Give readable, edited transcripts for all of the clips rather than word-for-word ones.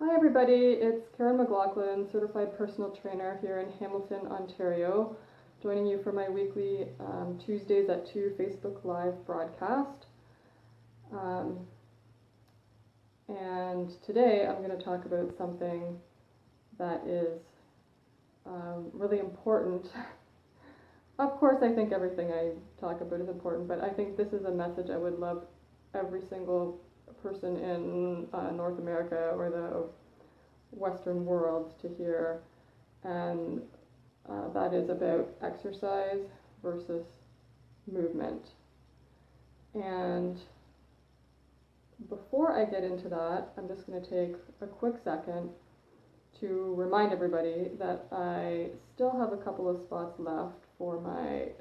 Hi everybody, it's Karen McLaughlin, Certified Personal Trainer here in Hamilton, Ontario, joining you for my weekly Tuesdays at 2 Facebook Live broadcast. And today I'm going to talk about something that is really important. Of course, I think everything I talk about is important, but I think this is a message I would love every single person in North America or the Western world to hear, and that is about exercise versus movement. And before I get into that, I'm just going to take a quick second to remind everybody that I still have a couple of spots left for my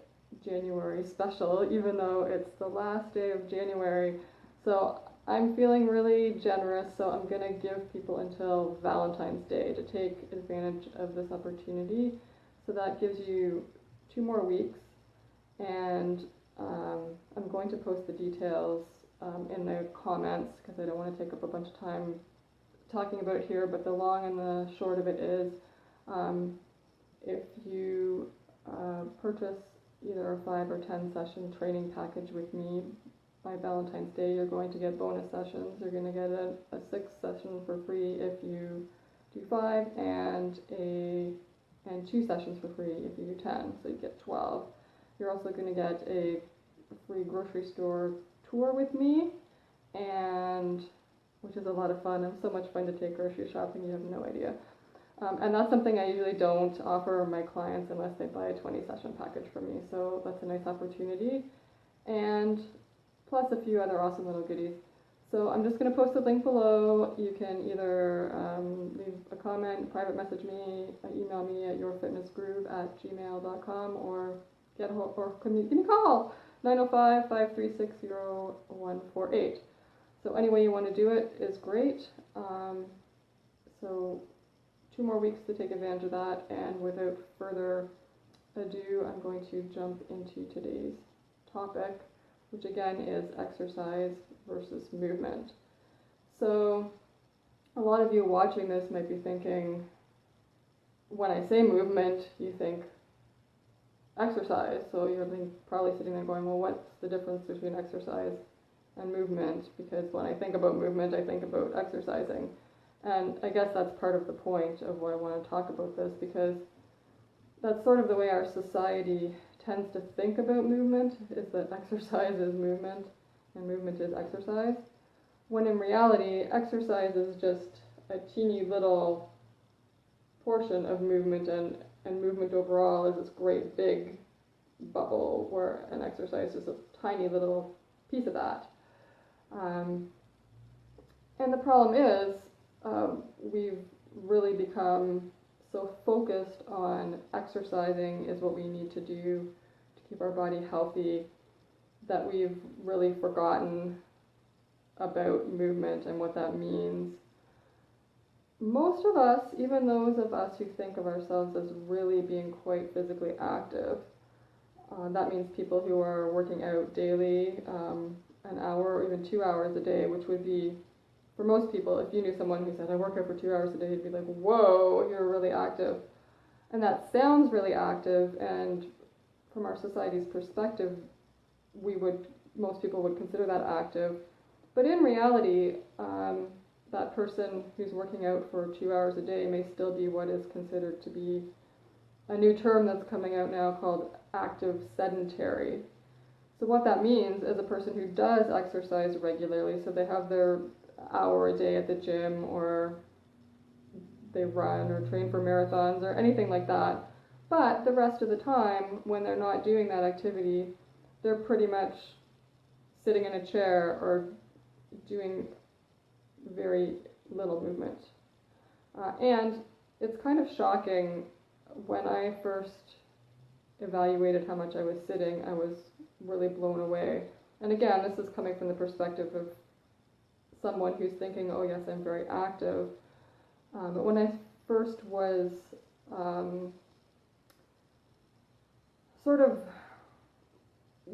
January special, even though it's the last day of January. So I'm feeling really generous, so I'm going to give people until Valentine's Day to take advantage of this opportunity. So that gives you 2 more weeks, and I'm going to post the details in the comments because I don't want to take up a bunch of time talking about it here, but the long and the short of it is if you purchase either a 5 or 10 session training package with me by Valentine's Day, you're going to get bonus sessions. You're going to get a 6th session for free if you do 5, and 2 sessions for free if you do 10, so you get 12. You're also going to get a free grocery store tour with me, and which is a lot of fun. It's so much fun to take grocery shopping, you have no idea. And that's something I usually don't offer my clients unless they buy a 20 session package from me, so that's a nice opportunity. And plus a few other awesome little goodies. So I'm just going to post a link below. You can either leave a comment, private message me, email me at yourfitnessgroove@gmail.com, or get a hold, or give me a call, 905-536-0148. So any way you want to do it is great. So 2 more weeks to take advantage of that, and without further ado, I'm going to jump into today's topic, which again is exercise versus movement. So a lot of you watching this might be thinking, when I say movement, you think exercise. So you're probably sitting there going, well, what's the difference between exercise and movement? Because when I think about movement, I think about exercising. And I guess that's part of the point of why I want to talk about this, because that's sort of the way our society tends to think about movement, is that exercise is movement and movement is exercise, when in reality exercise is just a teeny little portion of movement, and movement overall is this great big bubble where an exercise is a tiny little piece of that. And the problem is we've really become so focused on exercising is what we need to do to keep our body healthy that we've really forgotten about movement and what that means. Most of us, even those of us who think of ourselves as really being quite physically active, that means people who are working out daily, an hour or even 2 hours a day, which would be, for most people, if you knew someone who said, I work out for 2 hours a day, you'd be like, whoa, you're really active. And that sounds really active, and from our society's perspective, most people would consider that active. But in reality, that person who's working out for 2 hours a day may still be what is considered to be a new term that's coming out now called active sedentary. So what that means is a person who does exercise regularly, so they have their hour a day at the gym, or they run or train for marathons or anything like that, but the rest of the time when they're not doing that activity, they're pretty much sitting in a chair or doing very little movement. And it's kind of shocking. When I first evaluated how much I was sitting, I was really blown away. And again, this is coming from the perspective of someone who's thinking, oh yes, I'm very active. But when I first was sort of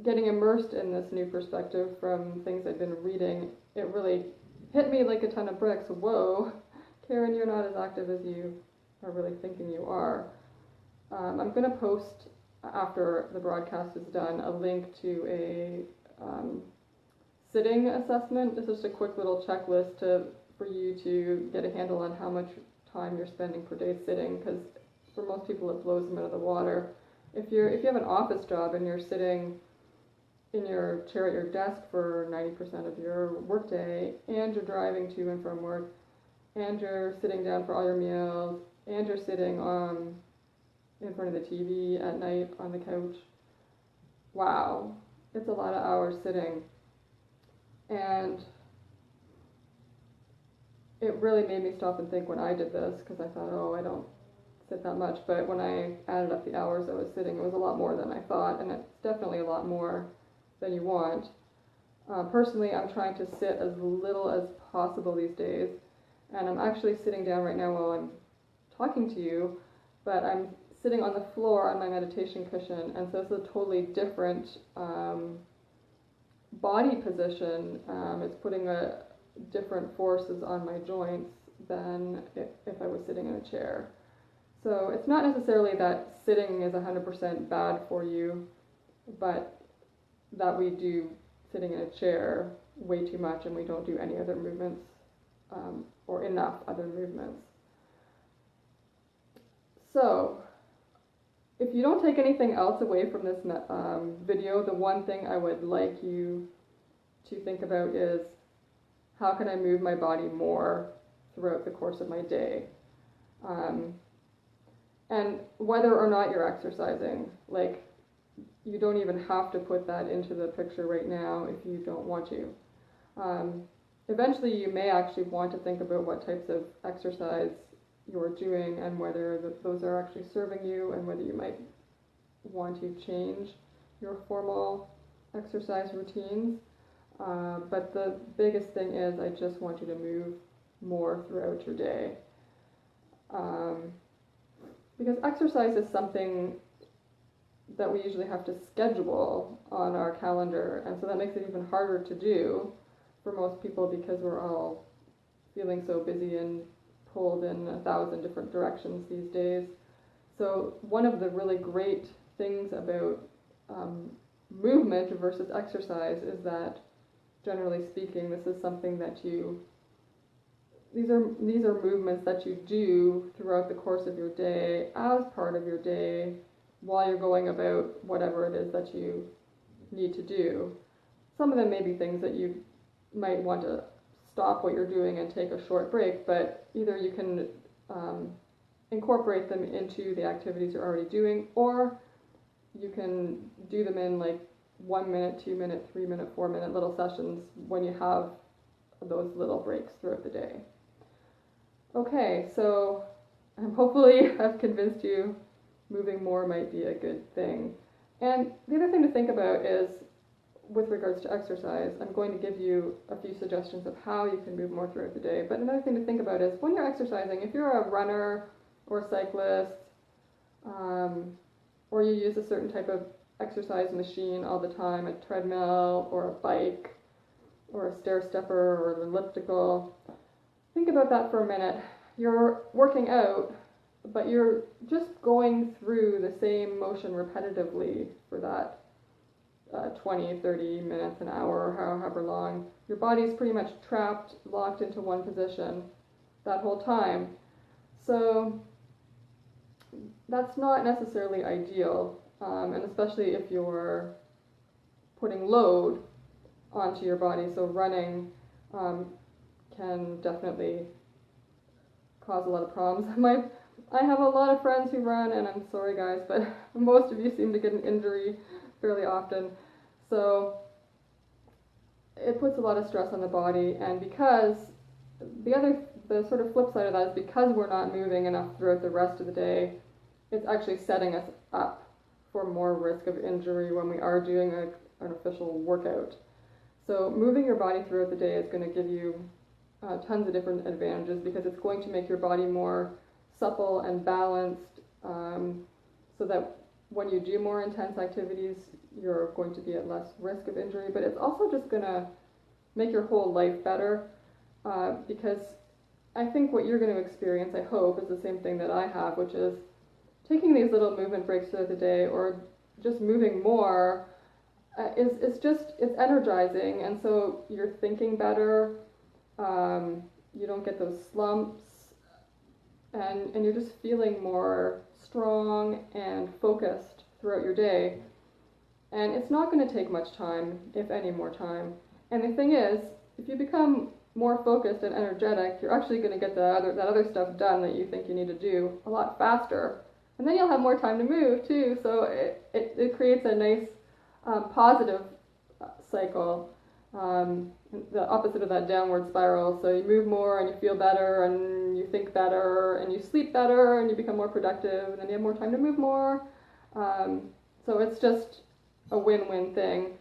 getting immersed in this new perspective from things I'd been reading, it really hit me like a ton of bricks. Whoa, Karen, you're not as active as you are really thinking you are. I'm going to post, after the broadcast is done, a link to a sitting assessment. This is just a quick little checklist for you to get a handle on how much time you're spending per day sitting, because for most people it blows them out of the water. If you have an office job and you're sitting in your chair at your desk for 90% of your workday, and you're driving to and from work, and you're sitting down for all your meals, and you're sitting in front of the TV at night on the couch, wow, it's a lot of hours sitting. And it really made me stop and think when I did this, because I thought, oh, I don't sit that much. But when I added up the hours I was sitting, it was a lot more than I thought, and it's definitely a lot more than you want. Personally, I'm trying to sit as little as possible these days, and I'm actually sitting down right now while I'm talking to you, but I'm sitting on the floor on my meditation cushion, and so it's a totally different body position. It's putting different forces on my joints than if I was sitting in a chair. So it's not necessarily that sitting is 100% bad for you, but that we do sitting in a chair way too much and we don't do any other movements or enough other movements. So if you don't take anything else away from this video, the one thing I would like you to think about is, how can I move my body more throughout the course of my day? And whether or not you're exercising, like, you don't even have to put that into the picture right now if you don't want to. Eventually you may actually want to think about what types of exercise you're doing and whether those are actually serving you, and whether you might want to change your formal exercise routines. But the biggest thing is, I just want you to move more throughout your day. Because exercise is something that we usually have to schedule on our calendar, and so that makes it even harder to do for most people, because we're all feeling so busy and pulled in 1,000 different directions these days. So one of the really great things about movement versus exercise is that, generally speaking, this is something that these are movements that you do throughout the course of your day, as part of your day, while you're going about whatever it is that you need to do. Some of them may be things that you might want to stop what you're doing and take a short break, but either you can incorporate them into the activities you're already doing, or you can do them in like 1 minute, 2 minute, 3 minute, 4 minute little sessions when you have those little breaks throughout the day. Okay, so hopefully I've convinced you moving more might be a good thing. And the other thing to think about is, with regards to exercise, I'm going to give you a few suggestions of how you can move more throughout the day. But another thing to think about is, when you're exercising, if you're a runner or a cyclist, or you use a certain type of exercise machine all the time, a treadmill or a bike or a stair stepper or an elliptical, think about that for a minute. You're working out, but you're just going through the same motion repetitively for that 20, 30 minutes, an hour, or however long. Your body's pretty much trapped, locked into one position that whole time. So that's not necessarily ideal, and especially if you're putting load onto your body. So running can definitely cause a lot of problems. I have a lot of friends who run, and I'm sorry guys, but most of you seem to get an injury fairly often. So it puts a lot of stress on the body, and because the sort of flip side of that is, because we're not moving enough throughout the rest of the day, it's actually setting us up for more risk of injury when we are doing an official workout. So moving your body throughout the day is going to give you tons of different advantages, because it's going to make your body more supple and balanced, so that when you do more intense activities, you're going to be at less risk of injury. But it's also just going to make your whole life better, because I think what you're going to experience, I hope, is the same thing that I have, which is taking these little movement breaks throughout the day, or just moving more, it's energizing, and so you're thinking better. You don't get those slumps, and you're just feeling more strong and focused throughout your day. And it's not going to take much time, if any more time. And the thing is, if you become more focused and energetic, you're actually going to get that other stuff done that you think you need to do a lot faster. And then you'll have more time to move too, so it creates a nice positive cycle, the opposite of that downward spiral. So you move more and you feel better and you think better and you sleep better and you become more productive, and then you have more time to move more. So it's just a win-win thing,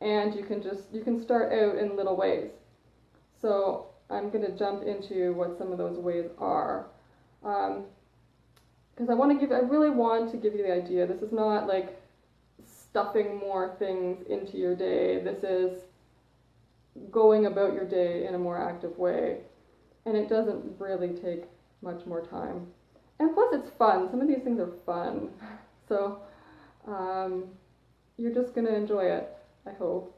and you can start out in little ways. So I'm going to jump into what some of those ways are, because I really want to give you the idea. This is not like stuffing more things into your day. This is going about your day in a more active way, and it doesn't really take much more time. And plus, it's fun. Some of these things are fun, so you're just going to enjoy it, I hope.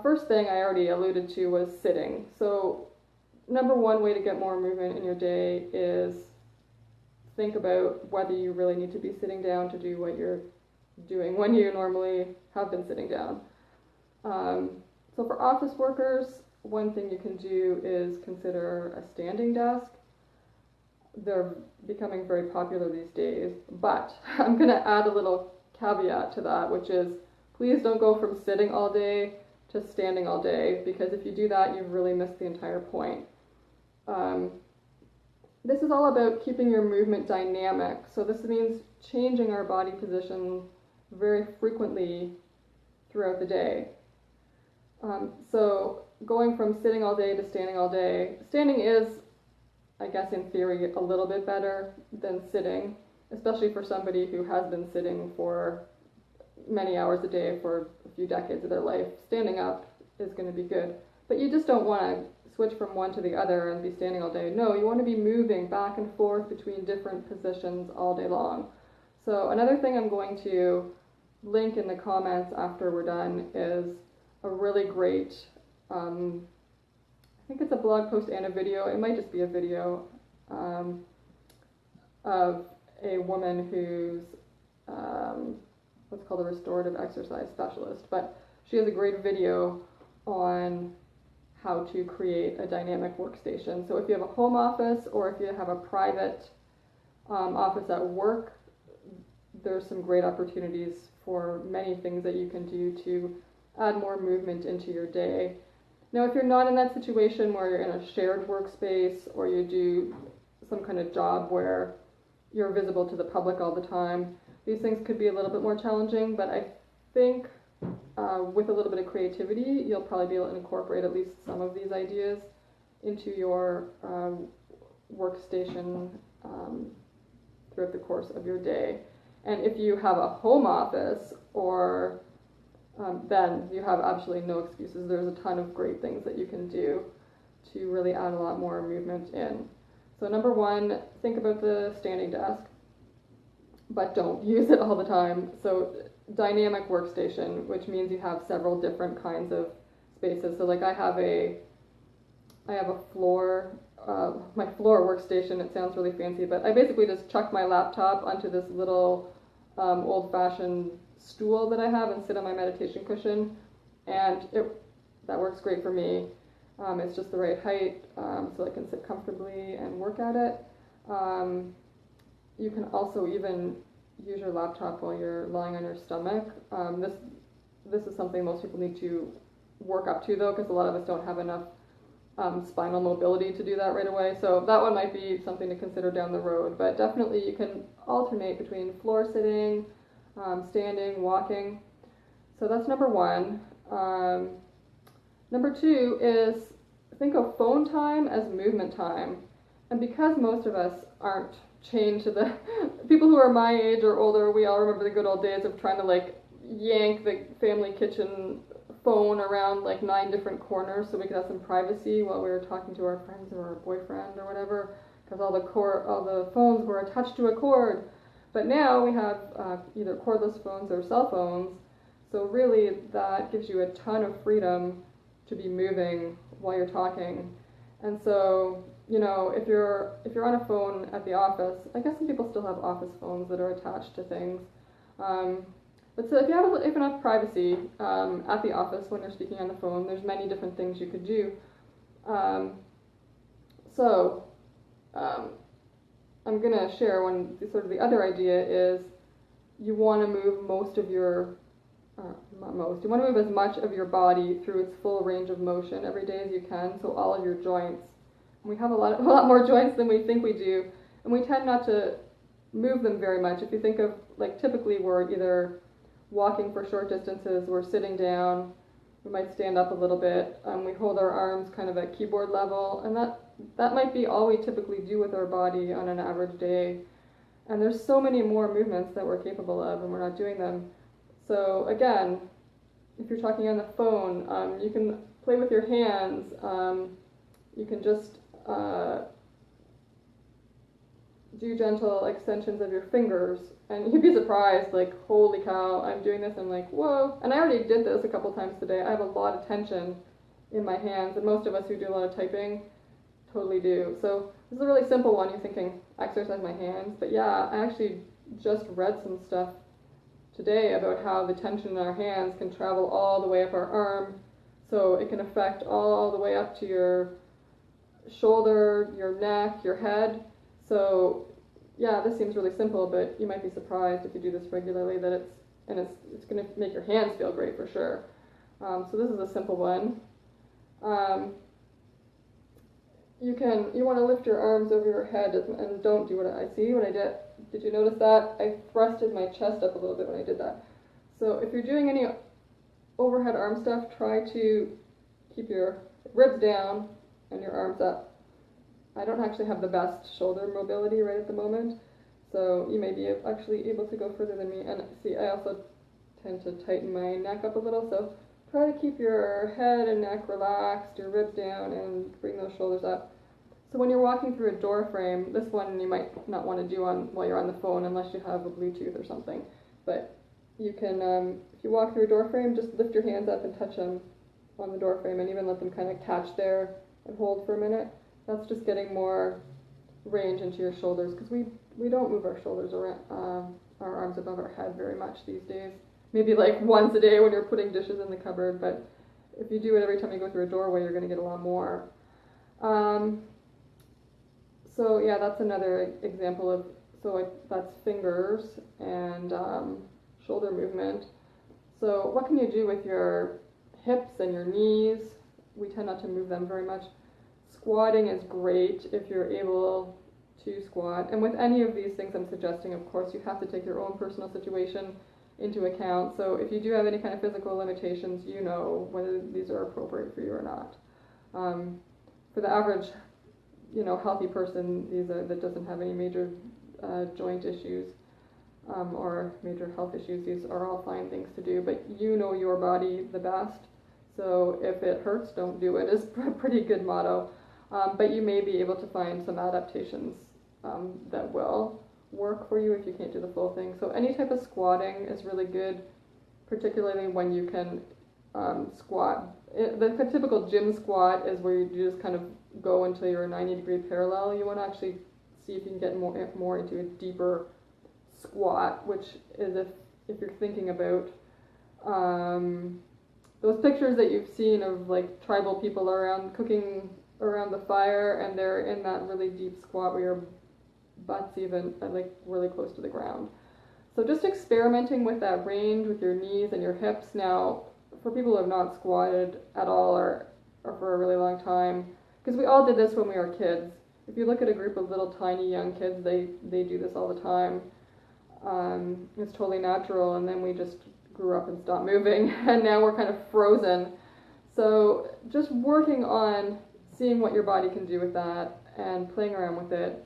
First thing I already alluded to was sitting. So number one way to get more movement in your day is think about whether you really need to be sitting down to do what you're doing when you normally have been sitting down. So for office workers, one thing you can do is consider a standing desk. They're becoming very popular these days, but I'm going to add a little caveat to that, which is please don't go from sitting all day to standing all day, because if you do that, you've really missed the entire point. This is all about keeping your movement dynamic. So this means changing our body position very frequently throughout the day. So going from sitting all day to standing all day. Standing is, I guess in theory, a little bit better than sitting, especially for somebody who has been sitting for many hours a day for a few decades of their life. Standing up is going to be good. But you just don't want to switch from one to the other and be standing all day. No, you want to be moving back and forth between different positions all day long. So another thing I'm going to link in the comments after we're done is a really great, I think it's a blog post and a video, it might just be a video, of a woman who's what's called a restorative exercise specialist, but she has a great video on how to create a dynamic workstation. So if you have a home office or if you have a private office at work, there's some great opportunities for many things that you can do to add more movement into your day. Now, if you're not in that situation where you're in a shared workspace or you do some kind of job where you're visible to the public all the time, these things could be a little bit more challenging, but I think with a little bit of creativity, you'll probably be able to incorporate at least some of these ideas into your workstation throughout the course of your day. And if you have a home office, or then you have absolutely no excuses. There's a ton of great things that you can do to really add a lot more movement in. So number one, think about the standing desk, but don't use it all the time. So dynamic workstation, which means you have several different kinds of spaces. So like I have a floor, my floor workstation. It sounds really fancy, but I basically just chuck my laptop onto this little old-fashioned stool that I have and sit on my meditation cushion, and that works great for me. It's just the right height, so I can sit comfortably and work at it. You can also even use your laptop while you're lying on your stomach. This is something most people need to work up to, though, because a lot of us don't have enough spinal mobility to do that right away. So that one might be something to consider down the road. But definitely you can alternate between floor sitting, standing, walking. So that's number one. Number two is think of phone time as movement time. And because most of us aren't chained to the people who are my age or older, we all remember the good old days of trying to like yank the family kitchen phone around like 9 different corners so we could have some privacy while we were talking to our friends or our boyfriend or whatever, because all the phones were attached to a cord. But now we have either cordless phones or cell phones, so really that gives you a ton of freedom to be moving while you're talking. And so, you know, if you're on a phone at the office, I guess some people still have office phones that are attached to things. But so if you have enough privacy at the office when you're speaking on the phone, there's many different things you could do. I'm going to share the other idea is you want to move you want to move as much of your body through its full range of motion every day as you can, so all of your joints. We have a lot more joints than we think we do, and we tend not to move them very much. If you think of, like, typically we're either walking for short distances, we're sitting down, we might stand up a little bit, we hold our arms kind of at keyboard level, and that might be all we typically do with our body on an average day. And there's so many more movements that we're capable of, and we're not doing them. So again, if you're talking on the phone, you can play with your hands. You can just do gentle extensions of your fingers, and you'd be surprised, like, holy cow, I'm doing this, I'm like, whoa. And I already did this a couple times today. I have a lot of tension in my hands, and most of us who do a lot of typing totally do. So this is a really simple one. You're thinking, exercise my hands, but yeah, I actually just read some stuff today about how the tension in our hands can travel all the way up our arm, so it can affect all the way up to your shoulder, your neck, your head. So yeah, this seems really simple, but you might be surprised if you do this regularly that it's going to make your hands feel great for sure. So this is a simple one. You want to lift your arms over your head and don't do what I did. Did you notice that? I thrusted my chest up a little bit when I did that. So if you're doing any overhead arm stuff, try to keep your ribs down and your arms up. I don't actually have the best shoulder mobility right at the moment, so you may be actually able to go further than me. And see, I also tend to tighten my neck up a little, so try to keep your head and neck relaxed, your ribs down, and bring those shoulders up. So when you're walking through a door frame, this one you might not want to do while you're on the phone unless you have a Bluetooth or something. But you can, if you walk through a door frame, just lift your hands up and touch them on the door frame, and even let them kind of catch there and hold for a minute. That's just getting more range into your shoulders, because we don't move our shoulders around, our arms above our head very much these days. Maybe like once a day when you're putting dishes in the cupboard, but if you do it every time you go through a doorway, you're going to get a lot more. So yeah, that's another example of, that's fingers and shoulder movement. So what can you do with your hips and your knees? We tend not to move them very much. Squatting is great if you're able to squat. And with any of these things I'm suggesting, of course, you have to take your own personal situation into account. So if you do have any kind of physical limitations, you know whether these are appropriate for you or not. For the average, healthy person, that doesn't have any major joint issues or major health issues, these are all fine things to do. But you know your body the best. So if it hurts, don't do it is a pretty good motto. But you may be able to find some adaptations that will work for you if you can't do the full thing. So any type of squatting is really good, particularly when you can squat. The typical gym squat is where you just kind of go until you're 90-degree parallel. You want to actually see if you can get more into a deeper squat, which is if you're thinking about those pictures that you've seen of like tribal people cooking around the fire, and they're in that really deep squat where your butt's even like really close to the ground. So just experimenting with that range with your knees and your hips. Now, for people who have not squatted at all or for a really long time, because we all did this when we were kids. If you look at a group of little tiny young kids, they do this all the time. It's totally natural, and then we just grew up and stopped moving, and now we're kind of frozen. So just working on seeing what your body can do with that and playing around with it.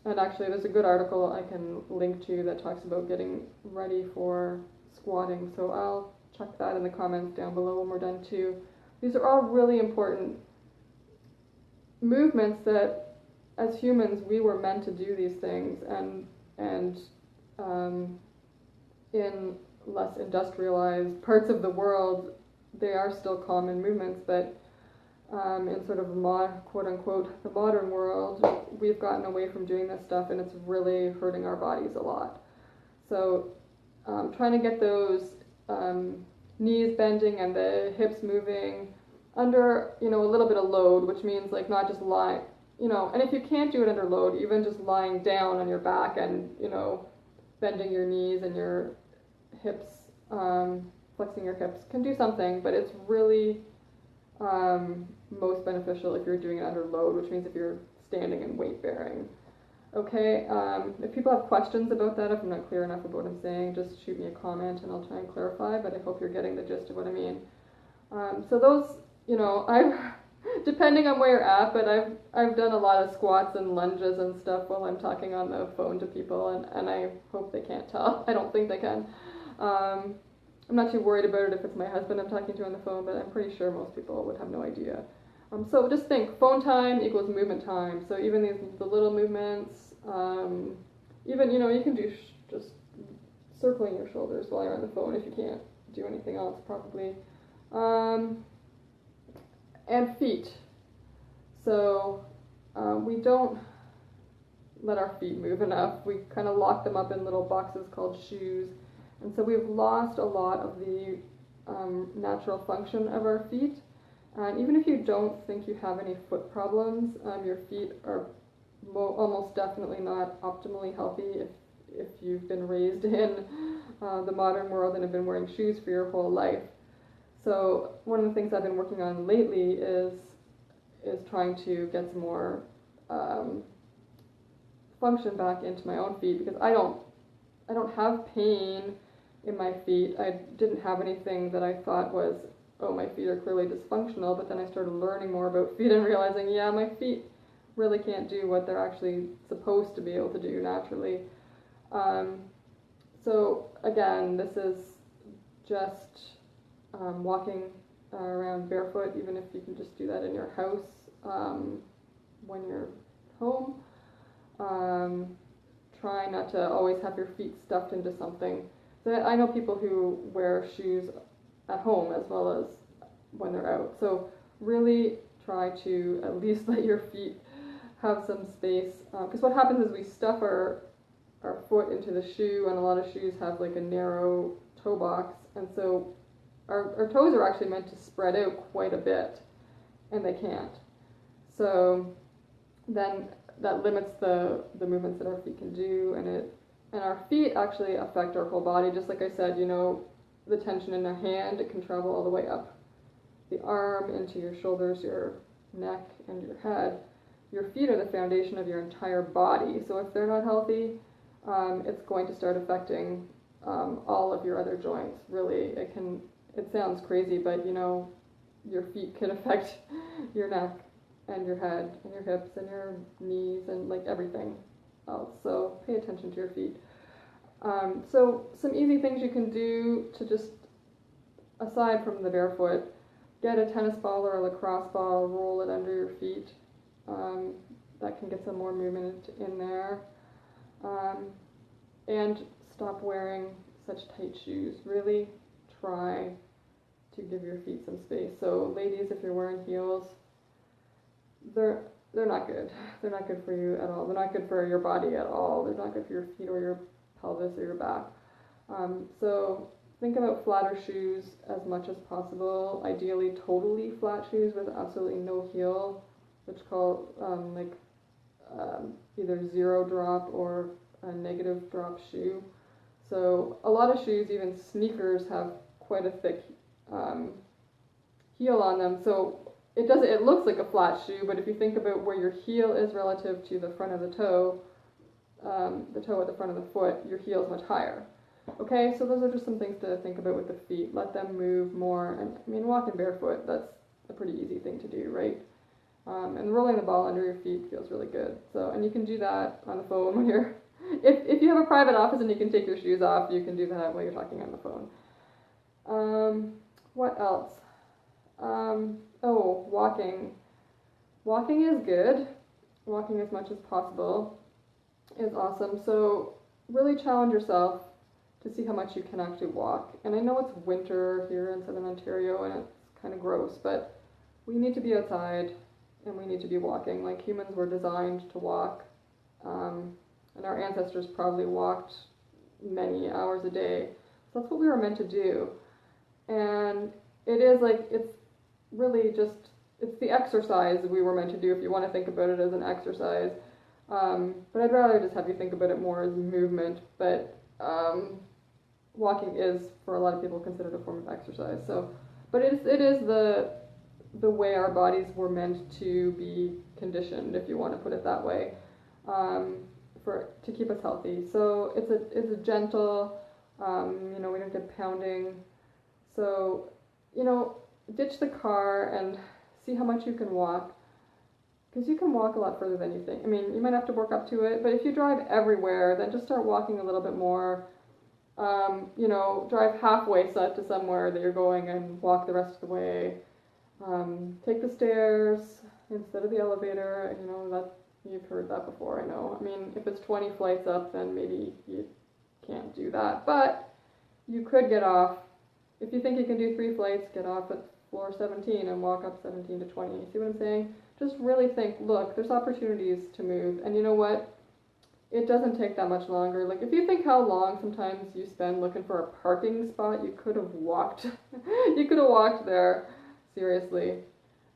And actually there's a good article I can link to that talks about getting ready for squatting, so I'll check that in the comments down below when we're done too. These are all really important movements that, as humans, we were meant to do these things, and in less industrialized parts of the world, they are still common movements, but in sort of quote unquote the modern world, we've gotten away from doing this stuff, and it's really hurting our bodies a lot. So trying to get those knees bending and the hips moving under, a little bit of load, which means like not just lying, and if you can't do it under load, even just lying down on your back and, bending your knees and your hips, flexing your hips can do something, but it's really most beneficial if you're doing it under load, which means if you're standing and weight bearing. Okay, if people have questions about that, if I'm not clear enough about what I'm saying, just shoot me a comment and I'll try and clarify, but I hope you're getting the gist of what I mean. So those, depending on where you're at, but I've done a lot of squats and lunges and stuff while I'm talking on the phone to people, and I hope they can't tell. I don't think they can. I'm not too worried about it if it's my husband I'm talking to on the phone, but I'm pretty sure most people would have no idea. So just think, phone time equals movement time. So even the little movements, even, you can do just circling your shoulders while you're on the phone if you can't do anything else, probably. And feet. So we don't let our feet move enough. We kind of lock them up in little boxes called shoes. And so we've lost a lot of the natural function of our feet. And even if you don't think you have any foot problems, your feet are almost definitely not optimally healthy if you've been raised in the modern world and have been wearing shoes for your whole life. So one of the things I've been working on lately is trying to get some more function back into my own feet, because I don't have pain in my feet. I didn't have anything that I thought was, oh, my feet are clearly dysfunctional, but then I started learning more about feet and realizing, yeah, my feet really can't do what they're actually supposed to be able to do naturally. So again, this is just walking around barefoot, even if you can just do that in your house when you're home. Try not to always have your feet stuffed into something. So I know people who wear shoes at home as well as when they're out. So really try to at least let your feet have some space. Because what happens is we stuff our foot into the shoe, and a lot of shoes have like a narrow toe box, and so our toes are actually meant to spread out quite a bit, and they can't. So then that limits the movements that our feet can do, and our feet actually affect our whole body. Just like I said, the tension in the hand, it can travel all the way up the arm into your shoulders, your neck, and your head. Your feet are the foundation of your entire body. So if they're not healthy, it's going to start affecting all of your other joints. Really, it sounds crazy, but your feet can affect your neck and your head and your hips and your knees and like everything else. So pay attention to your feet. So some easy things you can do to just, aside from the barefoot, get a tennis ball or a lacrosse ball, roll it under your feet. That can get some more movement in there. And stop wearing such tight shoes. Really try to give your feet some space. So ladies, if you're wearing heels, they're not good. They're not good for you at all. They're not good for your body at all. They're not good for your feet or your pelvis or your back. So think about flatter shoes as much as possible. Ideally totally flat shoes with absolutely no heel, which call either zero drop or a negative drop shoe. So a lot of shoes, even sneakers, have quite a thick heel on them. So it looks like a flat shoe, but if you think about where your heel is relative to the front of the toe at the front of the foot, your heel is much higher. Okay, so those are just some things to think about with the feet. Let them move more. And I mean, walking barefoot, that's a pretty easy thing to do, right? And rolling the ball under your feet feels really good. So, and you can do that on the phone when you're, if you have a private office and you can take your shoes off, you can do that while you're talking on the phone. What else? Oh, walking. Walking is good. Walking as much as possible is awesome. So really challenge yourself to see how much you can actually walk. And I know it's winter here in Southern Ontario and it's kind of gross, but we need to be outside and we need to be walking. Like humans were designed to walk, and our ancestors probably walked many hours a day. So that's what we were meant to do. And it is like, it's really just, it's the exercise we were meant to do if you want to think about it as an exercise. But I'd rather just have you think about it more as movement. But walking is, for a lot of people, considered a form of exercise. So, but it is the way our bodies were meant to be conditioned, if you want to put it that way, to keep us healthy. So it's a gentle, we don't get pounding. So, ditch the car and see how much you can walk, because you can walk a lot further than you think. I mean, you might have to work up to it, but if you drive everywhere, then just start walking a little bit more. Drive halfway to somewhere that you're going and walk the rest of the way. Take the stairs instead of the elevator. That you've heard that before, I know. I mean, if it's 20 flights up, then maybe you can't do that, but you could get off. If you think you can do 3 flights, get off at floor 17 and walk up 17 to 20. See what I'm saying? Just really think, look, there's opportunities to move. And you know what? It doesn't take that much longer. Like, if you think how long sometimes you spend looking for a parking spot, you could have walked. You could have walked there. Seriously.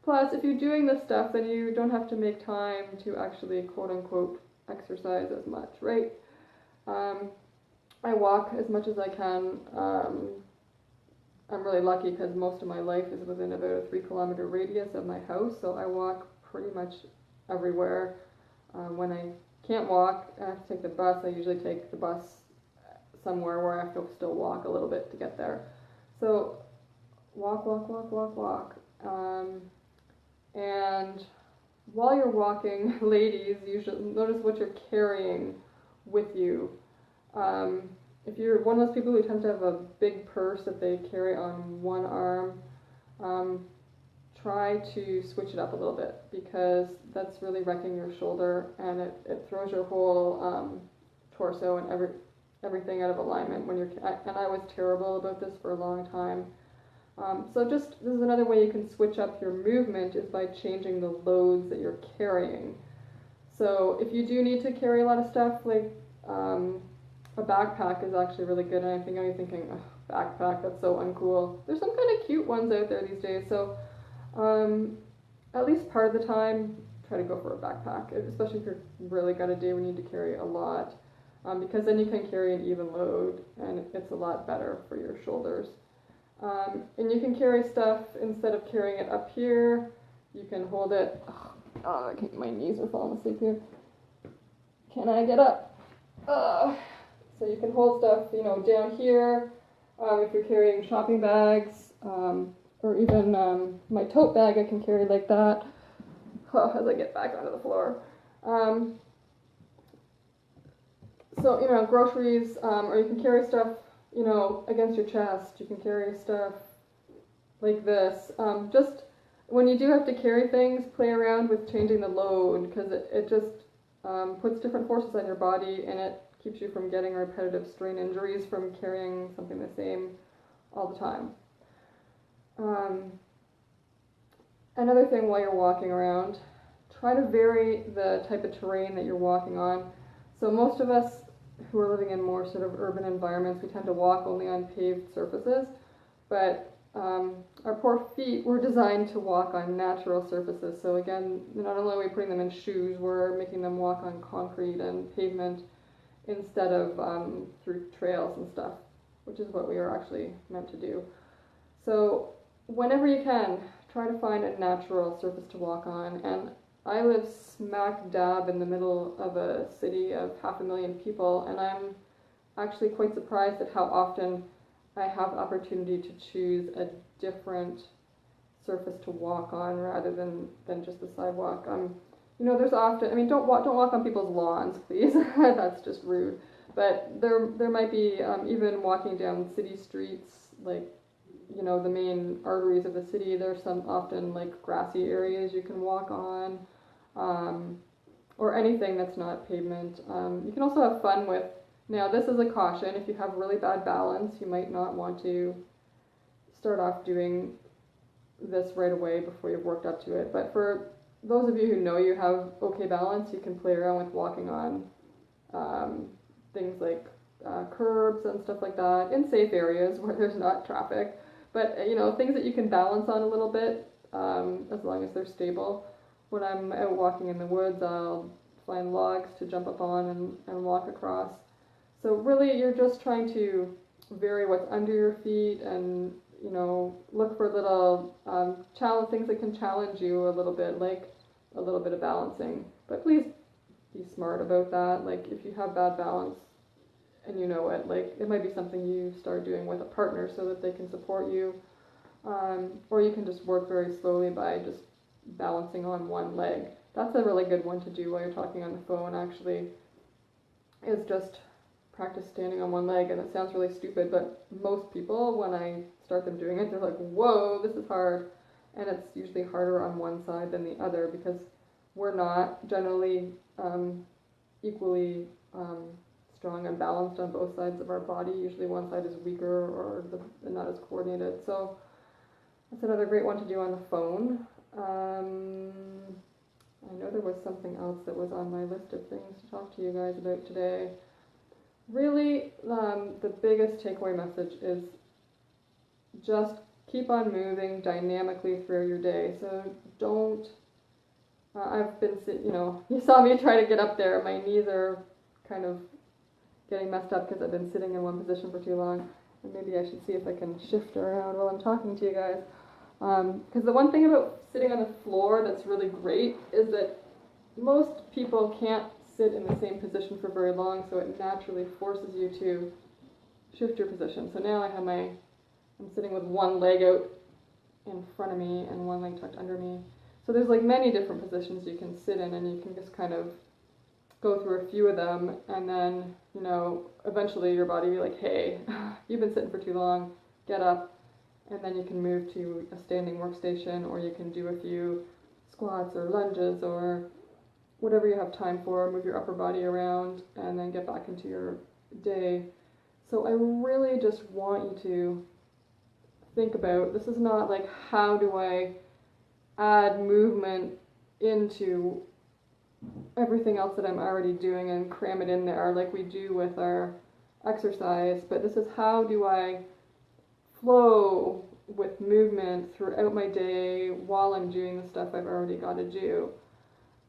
Plus, if you're doing this stuff, then you don't have to make time to actually, quote-unquote, exercise as much, right? I walk as much as I can. I'm really lucky because most of my life is within about a 3-kilometer radius of my house, so I walk pretty much everywhere. When I can't walk, I have to take the bus. I usually take the bus somewhere where I have to still walk a little bit to get there. So walk. And while you're walking, ladies, you should notice what you're carrying with you. If you're one of those people who tends to have a big purse that they carry on one arm, try to switch it up a little bit, because that's really wrecking your shoulder, and it throws your whole torso and everything out of alignment when you're. And I was terrible about this for a long time. So this is another way you can switch up your movement, is by changing the loads that you're carrying. So if you do need to carry a lot of stuff, like a backpack is actually really good. And I think you're thinking, oh, backpack, that's so uncool. There's some kind of cute ones out there these days. So at least part of the time, try to go for a backpack, especially if you're really got a day when you need to carry a lot, because then you can carry an even load, and it's a lot better for your shoulders. And you can carry stuff, instead of carrying it up here, you can hold it. Oh, my knees are falling asleep here. Can I get up? So you can hold stuff, down here. If you're carrying shopping bags, or even my tote bag, I can carry like that. As I get back onto the floor. So groceries, or you can carry stuff, against your chest. You can carry stuff like this. Just when you do have to carry things, play around with changing the load, because it just puts different forces on your body, and it keeps you from getting repetitive strain injuries from carrying something the same all the time. Another thing while you're walking around, try to vary the type of terrain that you're walking on. So most of us who are living in more sort of urban environments, we tend to walk only on paved surfaces, but our poor feet were designed to walk on natural surfaces. So again, not only are we putting them in shoes, we're making them walk on concrete and pavement instead of through trails and stuff, which is what we are actually meant to do. So whenever you can, try to find a natural surface to walk on. And I live smack dab in the middle of a city of 500,000 people, and I'm actually quite surprised at how often I have the opportunity to choose a different surface to walk on rather than just the sidewalk. There's often, don't walk on people's lawns, please. That's just rude. But there might be, even walking down city streets, like you know, the main arteries of the city. There's some often like grassy areas you can walk on, or anything that's not pavement. You can also have fun with, now this is a caution, if you have really bad balance, you might not want to start off doing this right away before you've worked up to it. But for those of you who know you have okay balance, you can play around with walking on things like curbs and stuff like that in safe areas where there's not traffic. But you know, things that you can balance on a little bit, as long as they're stable. When I'm out walking in the woods, I'll find logs to jump up on and walk across. So really, you're just trying to vary what's under your feet, and you know, look for little challenge things that can challenge you a little bit, like a little bit of balancing. But please be smart about that. Like if you have bad balance and you know it, like it might be something you start doing with a partner so that they can support you, or you can just work very slowly by just balancing on one leg. That's a really good one to do while you're talking on the phone, actually, is just practice standing on one leg. And it sounds really stupid, but most people, when I start them doing it, they're like, whoa, this is hard. And it's usually harder on one side than the other because we're not generally equally strong and balanced on both sides of our body. Usually one side is weaker or not as coordinated. So that's another great one to do on the phone. I know there was something else that was on my list of things to talk to you guys about today. Really, the biggest takeaway message is just keep on moving dynamically through your day. So don't, I've been, you know, you saw me try to get up there. My knees are kind of getting messed up because I've been sitting in one position for too long. And maybe I should see if I can shift around while I'm talking to you guys. Because the one thing about sitting on the floor that's really great is that most people can't sit in the same position for very long, so it naturally forces you to shift your position. So now I'm sitting with one leg out in front of me and one leg tucked under me. So there's like many different positions you can sit in, and you can just kind of go through a few of them, and then, you know, eventually your body will be like, hey, you've been sitting for too long, get up. And then you can move to a standing workstation, or you can do a few squats or lunges or whatever you have time for, move your upper body around, and then get back into your day. So I really just want you to think about, this is not like how do I add movement into everything else that I'm already doing and cram it in there like we do with our exercise, but this is how do I flow with movement throughout my day while I'm doing the stuff I've already got to do.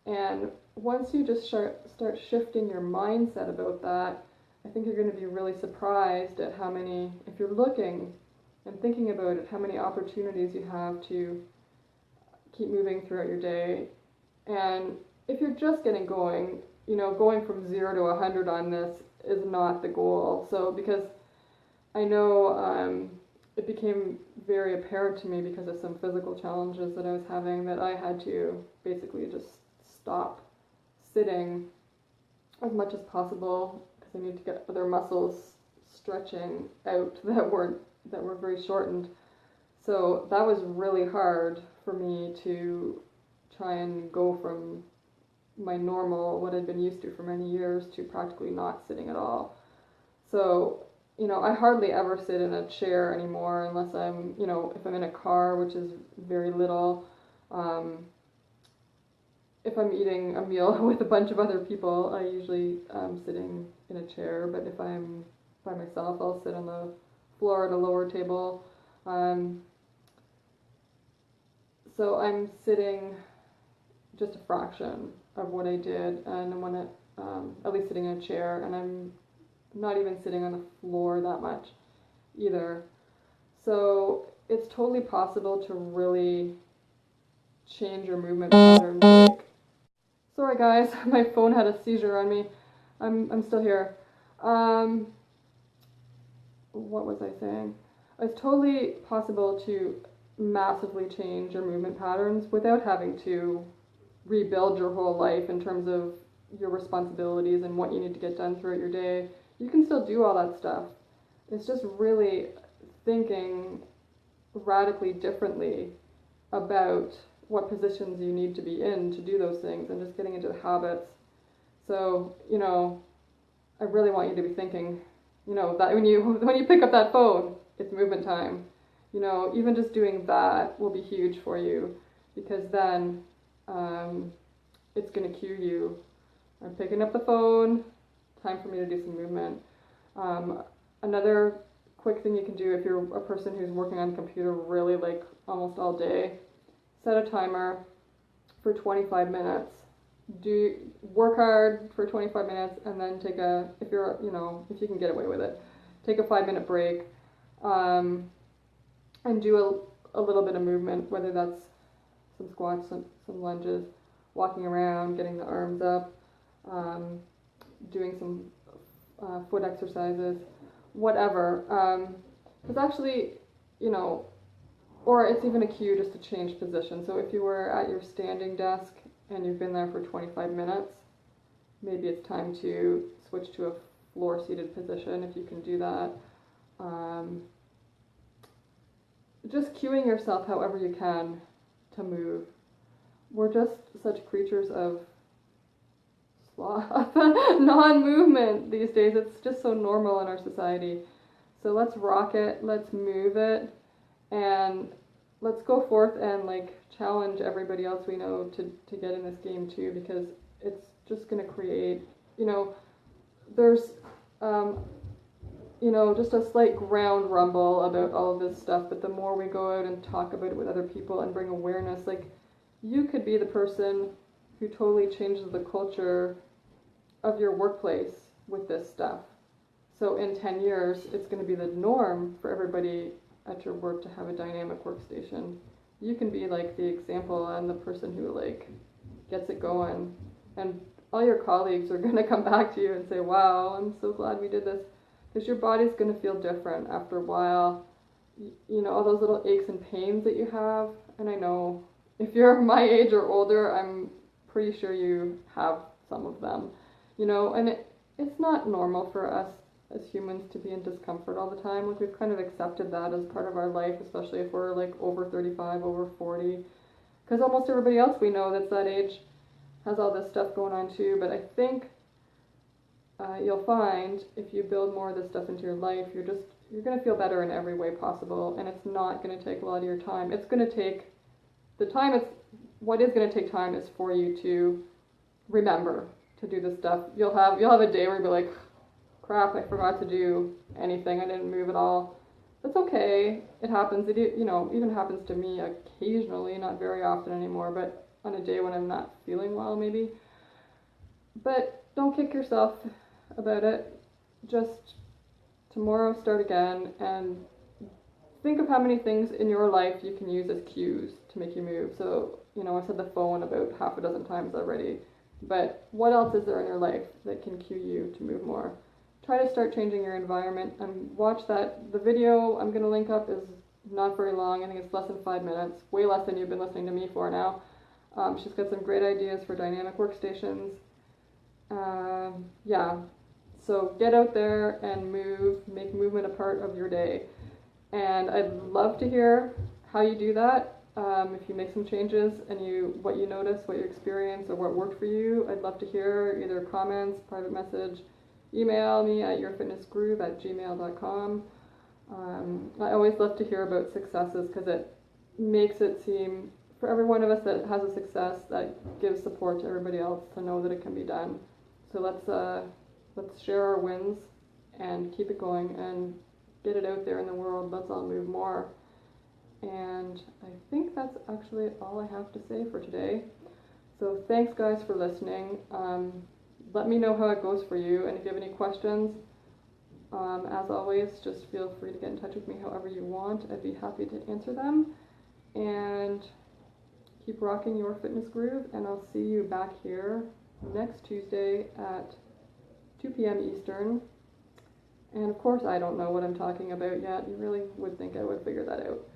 And once you just start shifting your mindset about that, I think you're going to be really surprised at how many, if you're looking and thinking about it, how many opportunities you have to keep moving throughout your day. And if you're just getting going, you know, going from 0 to 100 on this is not the goal. So because I know it became very apparent to me because of some physical challenges that I was having that I had to basically just stop sitting as much as possible because I need to get other muscles stretching out that were very shortened. So that was really hard for me to try and go from my normal, what I'd been used to for many years, to practically not sitting at all. So, you know, I hardly ever sit in a chair anymore unless I'm, you know, if I'm in a car, which is very little. If I'm eating a meal with a bunch of other people, I usually sitting in a chair, but if I'm by myself, I'll sit on the floor at a lower table. So I'm sitting just a fraction of what I did, and I'm at least sitting in a chair, and I'm not even sitting on the floor that much either. So it's totally possible to really change your movement patterns. Like, sorry guys, my phone had a seizure on me. I'm still here. What was I saying? It's totally possible to massively change your movement patterns without having to rebuild your whole life in terms of your responsibilities and what you need to get done throughout your day. You can still do all that stuff. It's just really thinking radically differently about what positions you need to be in to do those things, and just getting into the habits. So, I really want you to be thinking, that when you pick up that phone, it's movement time. Even just doing that will be huge for you, because then it's going to cue you. I'm picking up the phone, time for me to do some movement. Another quick thing you can do if you're a person who's working on the computer really like almost all day, set a timer for 25 minutes. Work hard for 25 minutes, and then if you can get away with it, take a 5-minute break, and do a little bit of movement, whether that's some squats, some lunges, walking around, getting the arms up, doing some foot exercises, whatever. Because actually, or it's even a cue just to change position. So if you were at your standing desk and you've been there for 25 minutes, maybe it's time to switch to a floor-seated position if you can do that. Just cueing yourself however you can to move. We're just such creatures of sloth, non-movement these days. It's just so normal in our society. So let's rock it, let's move it, and let's go forth and challenge everybody else we know to get in this game too, because it's just going to create, there's just a slight ground rumble about all of this stuff, but the more we go out and talk about it with other people and bring awareness, you could be the person who totally changes the culture of your workplace with this stuff. So in 10 years, it's going to be the norm for everybody at your work to have a dynamic workstation. You can be the example and the person who gets it going, and all your colleagues are going to come back to you and say, wow, I'm so glad we did this, because your body's going to feel different after a while. All those little aches and pains that you have, and I know if you're my age or older, I'm pretty sure you have some of them, and it's not normal for us as humans to be in discomfort all the time. We've kind of accepted that as part of our life, especially if we're over 35, over 40, because almost everybody else we know that's that age has all this stuff going on too. But I think you'll find if you build more of this stuff into your life, you're going to feel better in every way possible, and it's not going to take a lot of your time. It's going to take the time. What is going to take time is for you to remember to do this stuff. You'll have a day where you'll be like, crap, I forgot to do anything. I didn't move at all. That's okay. It happens. It even happens to me occasionally, not very often anymore, but on a day when I'm not feeling well maybe. But don't kick yourself about it. Just tomorrow start again, and think of how many things in your life you can use as cues to make you move. So, I said the phone about half a dozen times already, but what else is there in your life that can cue you to move more? Try to start changing your environment, and watch that. The video I'm going to link up is not very long. I think it's less than 5 minutes, way less than you've been listening to me for now. She's got some great ideas for dynamic workstations. So get out there and move, make movement a part of your day. And I'd love to hear how you do that. If you make some changes and what you notice, what you experience, or what worked for you, I'd love to hear either comments, private message, email me at yourfitnessgroove@gmail.com. I always love to hear about successes, because it makes it seem, for every one of us that has a success, that gives support to everybody else to know that it can be done. So let's share our wins and keep it going and get it out there in the world. Let's all move more. And I think that's actually all I have to say for today. So thanks guys for listening. Let me know how it goes for you, and if you have any questions, as always, just feel free to get in touch with me however you want. I'd be happy to answer them. And keep rocking your fitness groove, and I'll see you back here next Tuesday at 2 p.m. Eastern. And of course I don't know what I'm talking about yet. You really would think I would figure that out.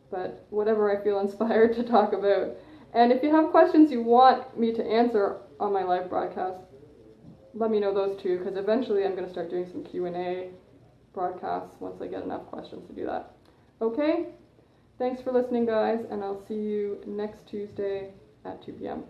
But whatever I feel inspired to talk about. And if you have questions you want me to answer on my live broadcast, let me know those too, because eventually I'm going to start doing some Q&A broadcasts once I get enough questions to do that. Okay? Thanks for listening, guys, and I'll see you next Tuesday at 2 p.m.